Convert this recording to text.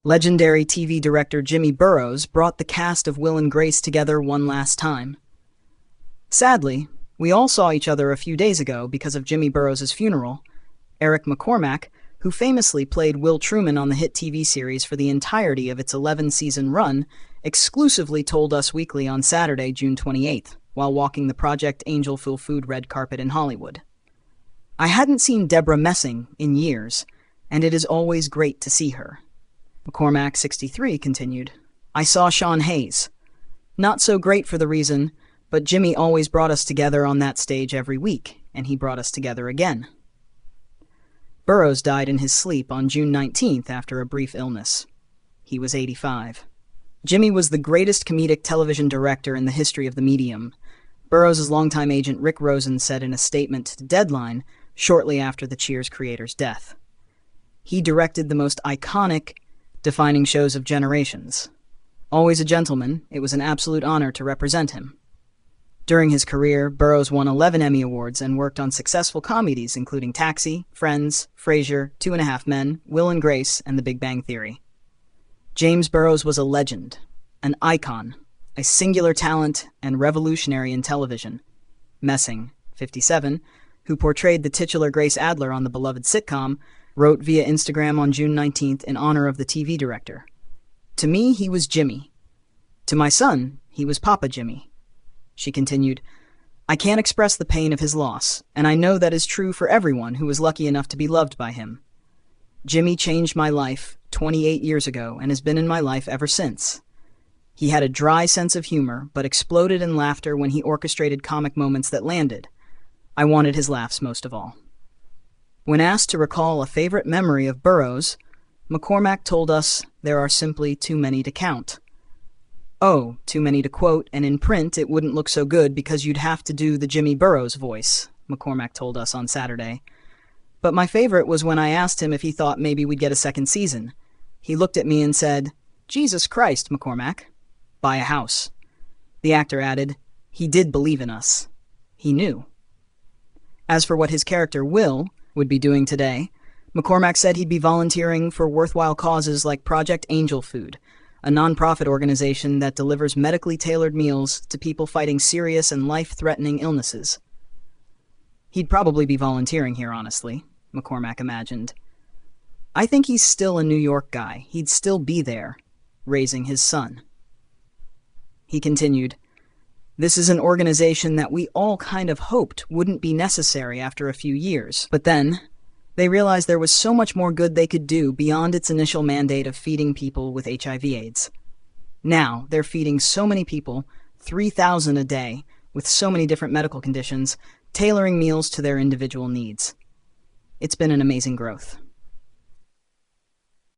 Legendary TV director Jimmy Burrows brought the cast of Will and Grace together one last time. Sadly, we all saw each other a few days ago because of Jimmy Burrows' funeral. Eric McCormack, who famously played Will Truman on the hit TV series for the entirety of its 11-season run, exclusively told Us Weekly on Saturday, June 28th, while walking the Project Angel Full Food red carpet in Hollywood. "I hadn't seen Deborah Messing in years, and it is always great to see her." McCormack, 63, continued, "I saw Sean Hayes. Not so great for the reason, but Jimmy always brought us together on that stage every week, and he brought us together again." Burrows died in his sleep on June 19th after a brief illness. He was 85. Jimmy was the greatest comedic television director in the history of the medium. Burrows' longtime agent Rick Rosen said in a statement to Deadline shortly after the Cheers creator's death. He directed the most iconic, defining shows of generations. Always a gentleman, it was an absolute honor to represent him. During his career, Burrows won 11 Emmy Awards and worked on successful comedies including Taxi, Friends, Frasier, 2.5 Men, Will and Grace, and The Big Bang Theory. James Burrows was a legend, an icon, a singular talent, and revolutionary in television. Messing, 57, who portrayed the titular Grace Adler on the beloved sitcom, wrote via Instagram on June 19th in honor of the TV director. "To me, he was Jimmy. To my son, he was Papa Jimmy." She continued, "I can't express the pain of his loss, and I know that is true for everyone who was lucky enough to be loved by him. Jimmy changed my life 28 years ago and has been in my life ever since. He had a dry sense of humor, but exploded in laughter when he orchestrated comic moments that landed. I wanted his laughs most of all." When asked to recall a favorite memory of Burrows, McCormack told us there are simply too many to count. "Oh, too many to quote, and in print it wouldn't look so good because you'd have to do the Jimmy Burrows voice," McCormack told us on Saturday. "But my favorite was when I asked him if he thought maybe we'd get a second season. He looked at me and said, 'Jesus Christ, McCormack, buy a house.'" The actor added, "He did believe in us. He knew." As for what his character Will would be doing today, McCormack said he'd be volunteering for worthwhile causes like Project Angel Food, a nonprofit organization that delivers medically tailored meals to people fighting serious and life-threatening illnesses. "He'd probably be volunteering here, honestly," McCormack imagined. "I think he's still a New York guy. He'd still be there, raising his son." He continued, "This is an organization that we all kind of hoped wouldn't be necessary after a few years, but then they realized there was so much more good they could do beyond its initial mandate of feeding people with HIV/AIDS. Now they're feeding so many people, 3,000 a day, with so many different medical conditions, tailoring meals to their individual needs. It's been an amazing growth."